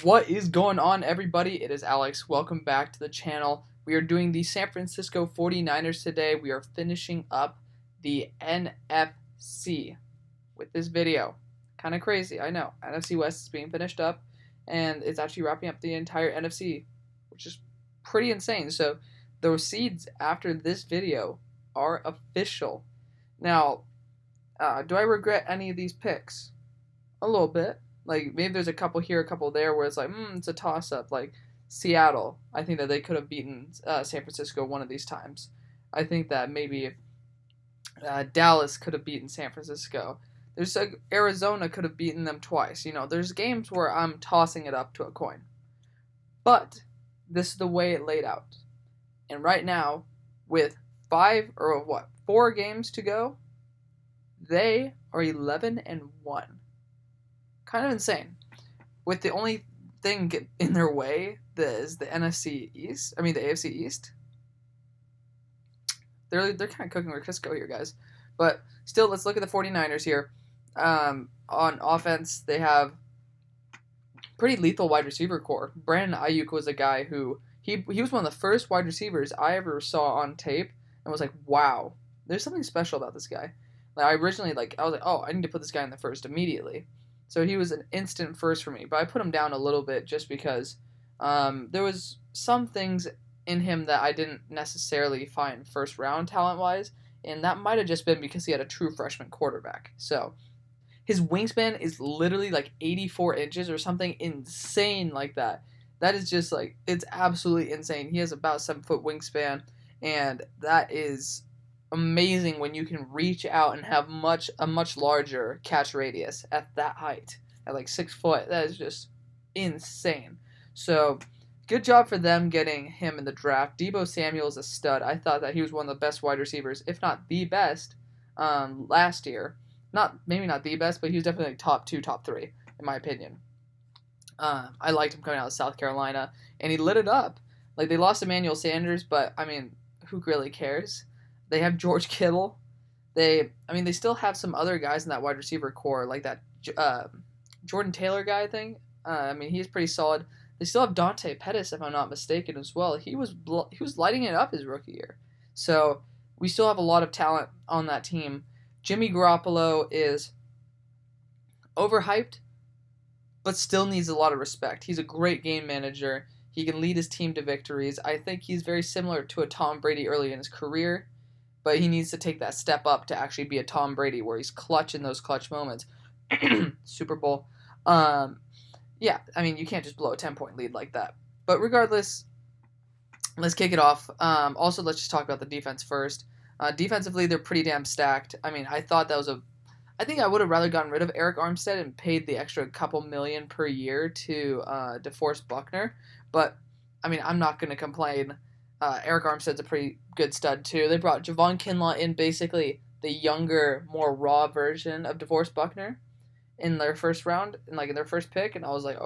What is going on, everybody? It is Alex. Welcome back to the channel. We are doing the San Francisco 49ers today. We are finishing up the NFC with this video. Kind of crazy, I know. NFC West is being finished up, and it's actually wrapping up the entire NFC, which is pretty insane. So, the seeds after this video are official. Now, do I regret any of these picks? A little bit. Like maybe there's a couple here, a couple there, where it's like, it's a toss up. Like Seattle, I think that they could have beaten San Francisco one of these times. I think that maybe Dallas could have beaten San Francisco. There's Arizona could have beaten them twice. There's games where I'm tossing it up to a coin, but this is the way it laid out. And right now, with 4 games to go, they are 11-1. Kind of insane. With the only thing in their way is the NFC East. I mean the AFC East. They're kind of cooking with Crisco here, guys. But still, let's look at the 49ers here. On offense, they have pretty lethal wide receiver core. Brandon Ayuk was a guy who he was one of the first wide receivers I ever saw on tape and was like, wow, there's something special about this guy. Like I was like, oh, I need to put this guy in the first immediately. So he was an instant first for me, but I put him down a little bit just because there was some things in him that I didn't necessarily find first round talent wise, and that might have just been because he had a true freshman quarterback. So his wingspan is literally like 84 inches or something insane like that. That is just like, it's absolutely insane. He has about 7-foot wingspan, and that is amazing when you can reach out and have a much larger catch radius at that height at like 6 foot. That is just insane. So good job for them getting him in the draft. Deebo Samuel is a stud. I thought that he was one of the best wide receivers, if not the best, last year. Maybe not the best, but he was definitely like top 2, top 3 in my opinion. I liked him coming out of South Carolina, and he lit it up. Like they lost Emmanuel Sanders, but I mean, who really cares? They have George Kittle. They still have some other guys in that wide receiver core, like that Jordan Taylor guy, I think. He's pretty solid. They still have Dante Pettis, if I'm not mistaken, as well. He was lighting it up his rookie year. So we still have a lot of talent on that team. Jimmy Garoppolo is overhyped, but still needs a lot of respect. He's a great game manager. He can lead his team to victories. I think he's very similar to a Tom Brady early in his career, but he needs to take that step up to actually be a Tom Brady where he's clutch in those clutch moments. Super Bowl. You can't just blow a 10-point lead like that. But regardless, let's kick it off. Also, let's just talk about the defense first. Defensively, they're pretty damn stacked. I thought I think I would have rather gotten rid of Eric Armstead and paid the extra couple million per year to DeForest Buckner. But, I'm not going to complain. Eric Armstead's a pretty good stud, too. They brought Javon Kinlaw in, basically the younger, more raw version of DeForest Buckner in their first round, in their first pick, and I was like,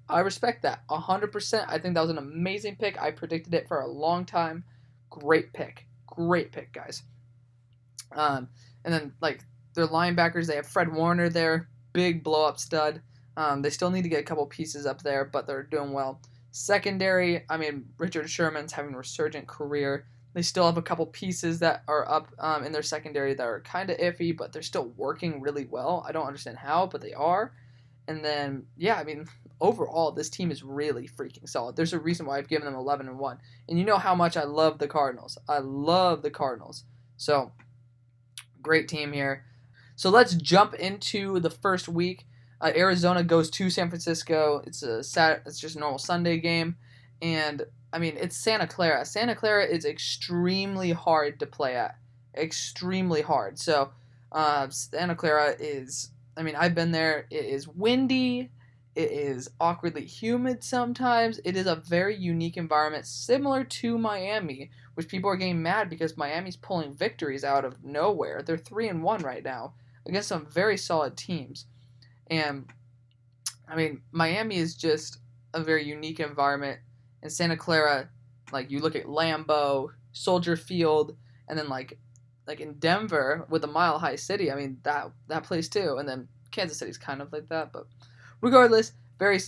I respect that 100%. I think that was an amazing pick. I predicted it for a long time. Great pick, guys. And then their linebackers, they have Fred Warner there, big blow up stud. They still need to get a couple pieces up there, but they're doing well. Secondary, Richard Sherman's having a resurgent career. They still have a couple pieces that are up in their secondary that are kind of iffy, but they're still working really well. I don't understand how, but they are. And then, overall, this team is really freaking solid. There's a reason why I've given them 11-1. And you know how much I love the Cardinals. So, great team here. So let's jump into the first week. Arizona goes to San Francisco. It's just a normal Sunday game, and it's Santa Clara. Santa Clara is extremely hard to play at, extremely hard. So Santa Clara is. I've been there. It is windy. It is awkwardly humid sometimes. It is a very unique environment, similar to Miami, which people are getting mad because Miami's pulling victories out of nowhere. They're 3-1 right now against some very solid teams. And, Miami is just a very unique environment. And Santa Clara, you look at Lambeau, Soldier Field, and then, in Denver with the Mile High City, that place too. And then Kansas City's kind of like that. But regardless, very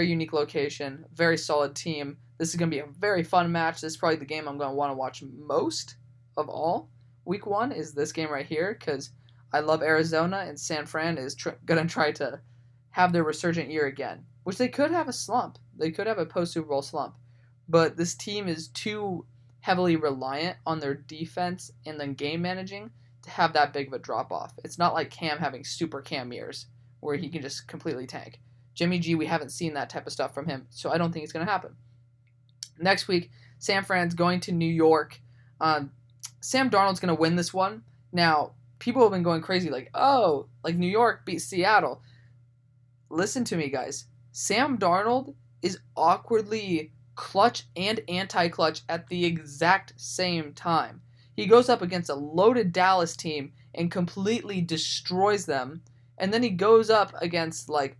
unique location, very solid team. This is going to be a very fun match. This is probably the game I'm going to want to watch most of all. Week 1 is this game right here because I love Arizona, and San Fran is going to try to have their resurgent year again, which they could have a slump. They could have a post-Super Bowl slump. But this team is too heavily reliant on their defense and then game managing to have that big of a drop-off. It's not like Cam having super Cam years where he can just completely tank. Jimmy G, we haven't seen that type of stuff from him, so I don't think it's going to happen. Next week, San Fran's going to New York. Sam Darnold's going to win this one. Now, people have been going crazy like, oh, like New York beat Seattle. Listen to me, guys. Sam Darnold is awkwardly clutch and anti-clutch at the exact same time. He goes up against a loaded Dallas team and completely destroys them. And then he goes up against like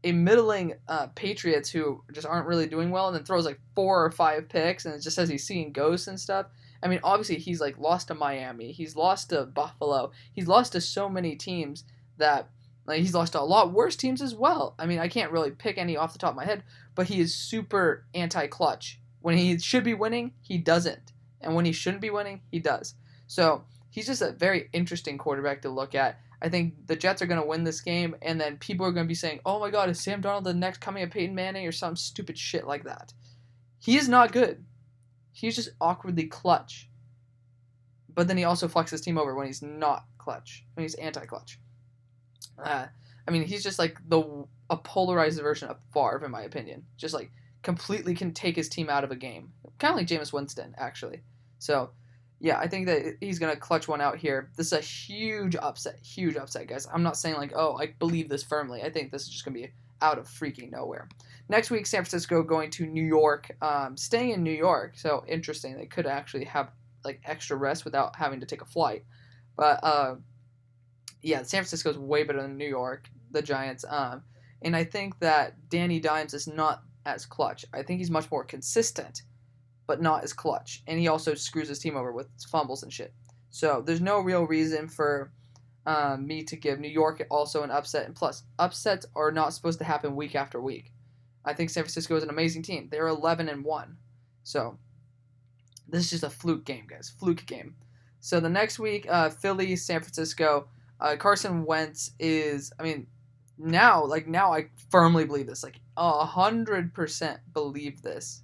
a middling Patriots who just aren't really doing well, and then throws like 4 or 5 picks, and it just says he's seeing ghosts and stuff. I mean, obviously he's like lost to Miami, he's lost to Buffalo, he's lost to so many teams that like he's lost to a lot worse teams as well. I mean, I can't really pick any off the top of my head, but he is super anti-clutch. When he should be winning, he doesn't, and when he shouldn't be winning, he does. So he's just a very interesting quarterback to look at. I think the Jets are going to win this game, and then people are going to be saying, oh my god, is Sam Darnold the next coming of Peyton Manning or some stupid shit like that. He is not good. He's just awkwardly clutch. But then he also flexes his team over when he's not clutch, when he's anti-clutch. I mean, he's just like a polarized version of Favre, in my opinion. Just like completely can take his team out of a game. Kind of like Jameis Winston, actually. So, yeah, I think that he's going to clutch one out here. This is a huge upset, guys. I'm not saying like, oh, I believe this firmly. I think this is just going to be out of freaking nowhere. Next week, San Francisco going to New York, staying in New York. So interesting. They could actually have like extra rest without having to take a flight. But yeah, San Francisco is way better than New York, the Giants. And I think that Danny Dimes is not as clutch. I think he's much more consistent, but not as clutch. And he also screws his team over with fumbles and shit. So there's no real reason for me to give New York also an upset. And plus, upsets are not supposed to happen week after week. I think San Francisco is an amazing team. They're 11-1. So this is just a fluke game, guys. Fluke game. So the next week, Philly, San Francisco. Carson Wentz is, I mean, now I firmly believe this. Like 100% believe this.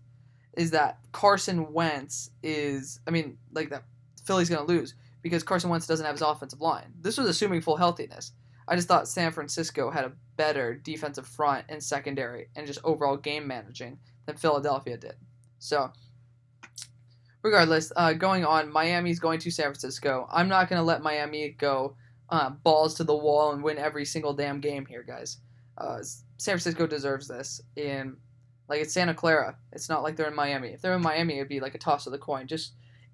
Is that Carson Wentz is, I mean, like that Philly's going to lose because Carson Wentz doesn't have his offensive line. This was assuming full healthiness. I just thought San Francisco had a better defensive front and secondary and just overall game managing than Philadelphia did. So, regardless, going on, Miami's going to San Francisco. I'm not going to let Miami go balls to the wall and win every single damn game here, guys. San Francisco deserves this. Like, it's Santa Clara. It's not like they're in Miami. If they're in Miami, it'd be like a toss of the coin.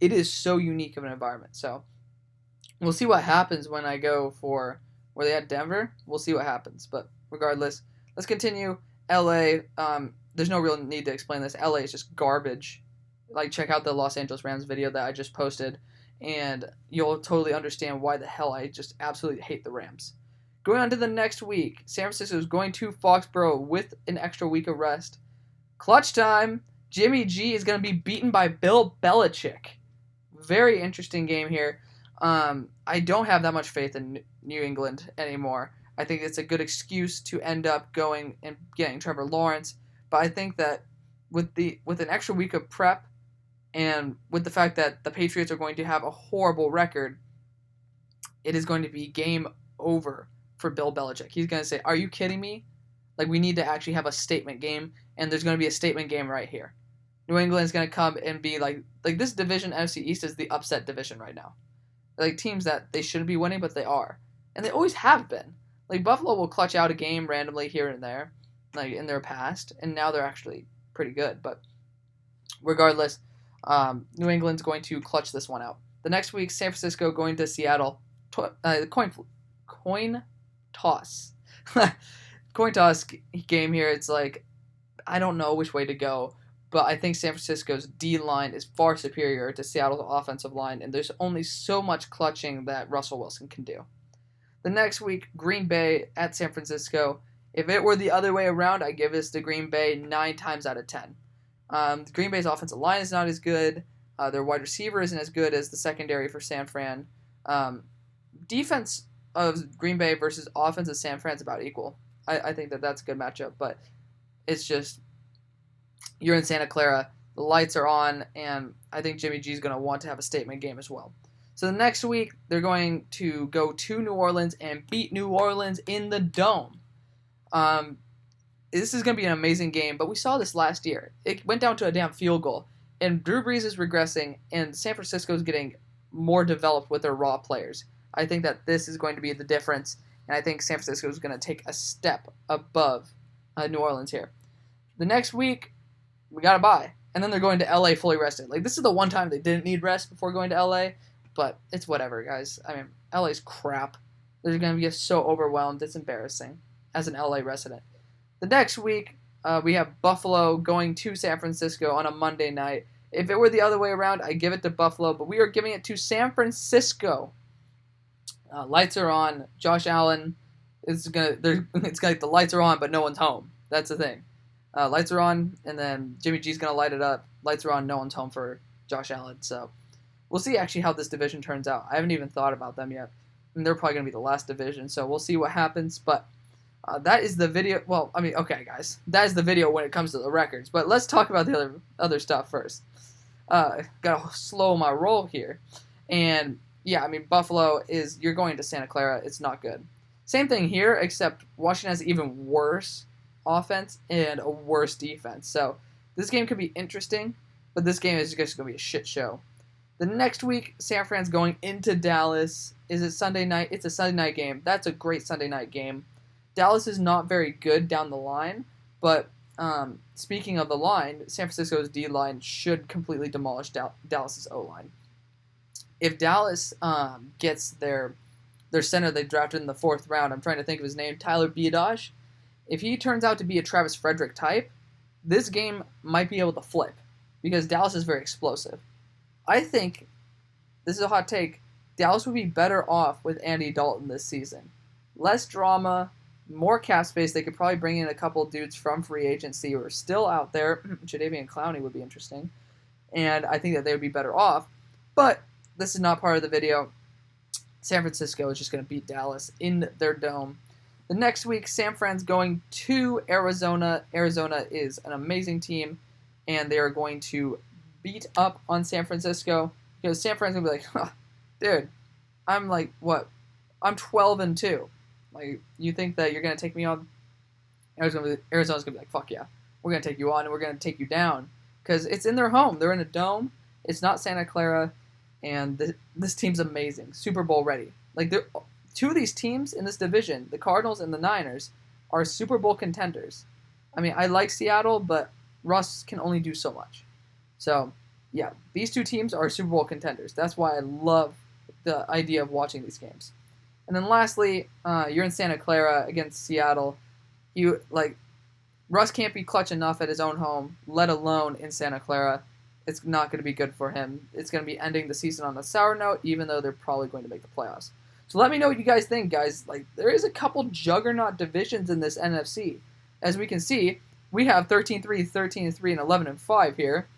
It is so unique of an environment. So, we'll see what happens when I go for, were they at Denver? We'll see what happens. But regardless, let's continue. LA, there's no real need to explain this. LA is just garbage. Like, check out the Los Angeles Rams video that I just posted, and you'll totally understand why the hell I just absolutely hate the Rams. Going on to the next week, San Francisco is going to Foxborough with an extra week of rest. Clutch time. Jimmy G is going to be beaten by Bill Belichick. Very interesting game here. I don't have that much faith in New England anymore. I think it's a good excuse to end up going and getting Trevor Lawrence. But I think that with an extra week of prep and with the fact that the Patriots are going to have a horrible record, it is going to be game over for Bill Belichick. He's going to say, are you kidding me? Like, we need to actually have a statement game, and there's going to be a statement game right here. New England's going to come and be like this division, NFC East, is the upset division right now. Like, teams that they shouldn't be winning, but they are. And they always have been. Like, Buffalo will clutch out a game randomly here and there, like, in their past, and now they're actually pretty good. But regardless, New England's going to clutch this one out. The next week, San Francisco going to Seattle. Coin toss. Coin toss game here. It's like, I don't know which way to go, but I think San Francisco's D-line is far superior to Seattle's offensive line, and there's only so much clutching that Russell Wilson can do. The next week, Green Bay at San Francisco. If it were the other way around, I give this to Green Bay 9 times out of 10. Green Bay's offensive line is not as good. Their wide receiver isn't as good as the secondary for San Fran. Defense of Green Bay versus offense of San Fran is about equal. I think that's a good matchup, but it's just you're in Santa Clara, the lights are on, and I think Jimmy G is going to want to have a statement game as well. So the next week, they're going to go to New Orleans and beat New Orleans in the Dome. This is going to be an amazing game, but we saw this last year. It went down to a damn field goal, and Drew Brees is regressing, and San Francisco is getting more developed with their raw players. I think that this is going to be the difference, and I think San Francisco is going to take a step above New Orleans here. The next week, we got to bye, and then they're going to LA fully rested. Like, this is the one time they didn't need rest before going to LA, but it's whatever, guys. I mean, LA's crap. They're going to be so overwhelmed. It's embarrassing as an LA resident. The next week, we have Buffalo going to San Francisco on a Monday night. If it were the other way around, I give it to Buffalo, but we are giving it to San Francisco. Lights are on. Josh Allen it's like the lights are on, but no one's home. That's the thing. Lights are on, and then Jimmy G's gonna light it up. Lights are on. No one's home for Josh Allen. So we'll see actually how this division turns out. I haven't even thought about them yet, and they're probably gonna be the last division. So we'll see what happens. But that is the video. Well, I mean, okay, guys, that is the video when it comes to the records. But let's talk about the other stuff first. Gotta slow my roll here, and yeah, I mean, Buffalo you're going to Santa Clara. It's not good. Same thing here, except Washington has even worse offense and a worse defense. So this game could be interesting, but this game is just going to be a shit show. The next week, San Fran's going into Dallas. Is it Sunday night? It's a Sunday night game. That's a great Sunday night game. Dallas is not very good down the line, but speaking of the line, San Francisco's D-line should completely demolish Dallas's O-line. If Dallas gets their center they drafted in the 4th round, I'm trying to think of his name, Tyler Biadasz, if he turns out to be a Travis Frederick type, this game might be able to flip because Dallas is very explosive. I think, this is a hot take, Dallas would be better off with Andy Dalton this season. Less drama, more cap space. They could probably bring in a couple dudes from free agency who are still out there. Jadeveon Clowney would be interesting. And I think that they would be better off. But this is not part of the video. San Francisco is just going to beat Dallas in their dome. The next week, San Fran's going to Arizona. Arizona is an amazing team, and they are going to beat up on San Francisco because San Fran's going to be like, huh, dude, I'm like, what? I'm 12-2. Like, you think that you're going to take me on? Arizona's going to be like, fuck yeah. We're going to take you on, and we're going to take you down because it's in their home. They're in a dome. It's not Santa Clara. And this team's amazing. Super Bowl ready. Like, two of these teams in this division, the Cardinals and the Niners, are Super Bowl contenders. I mean, I like Seattle, but Russ can only do so much. So, yeah, these two teams are Super Bowl contenders. That's why I love the idea of watching these games. And then lastly, you're in Santa Clara against Seattle. Russ can't be clutch enough at his own home, let alone in Santa Clara. It's not going to be good for him. It's going to be ending the season on a sour note, even though they're probably going to make the playoffs. So let me know what you guys think, guys. Like, there is a couple juggernaut divisions in this NFC. As we can see, we have 13-3, 13-3, and 11-5 here.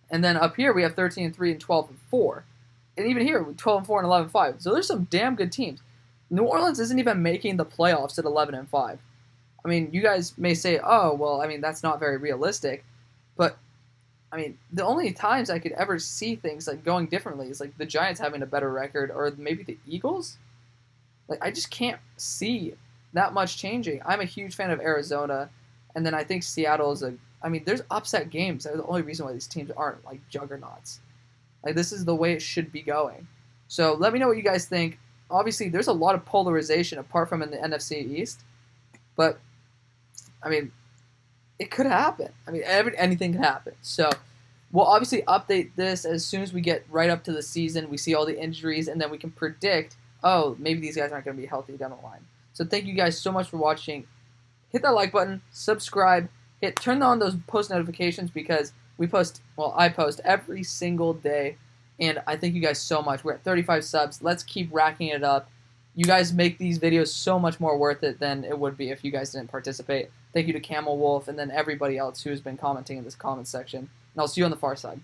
And then up here, we have 13-3 and 12-4. And even here, 12-4 and 11-5. So there's some damn good teams. New Orleans isn't even making the playoffs at 11-5. I mean, you guys may say, oh, well, I mean, that's not very realistic. But I mean, the only times I could ever see things like going differently is like the Giants having a better record or maybe the Eagles. Like, I just can't see that much changing. I'm a huge fan of Arizona, and then I think Seattle is there's upset games. That's the only reason why these teams aren't like juggernauts. Like, this is the way it should be going. So let me know what you guys think. Obviously, there's a lot of polarization apart from in the NFC East, but I mean, it could happen. I mean, anything can happen. So we'll obviously update this as soon as we get right up to the season. We see all the injuries, and then we can predict, oh, maybe these guys aren't going to be healthy down the line. So thank you guys so much for watching. Hit that like button, subscribe, turn on those post notifications because I post every single day, and I thank you guys so much. We're at 35 subs. Let's keep racking it up. You guys make these videos so much more worth it than it would be if you guys didn't participate. Thank you to Camel Wolf and then everybody else who has been commenting in this comment section. And I'll see you on the far side.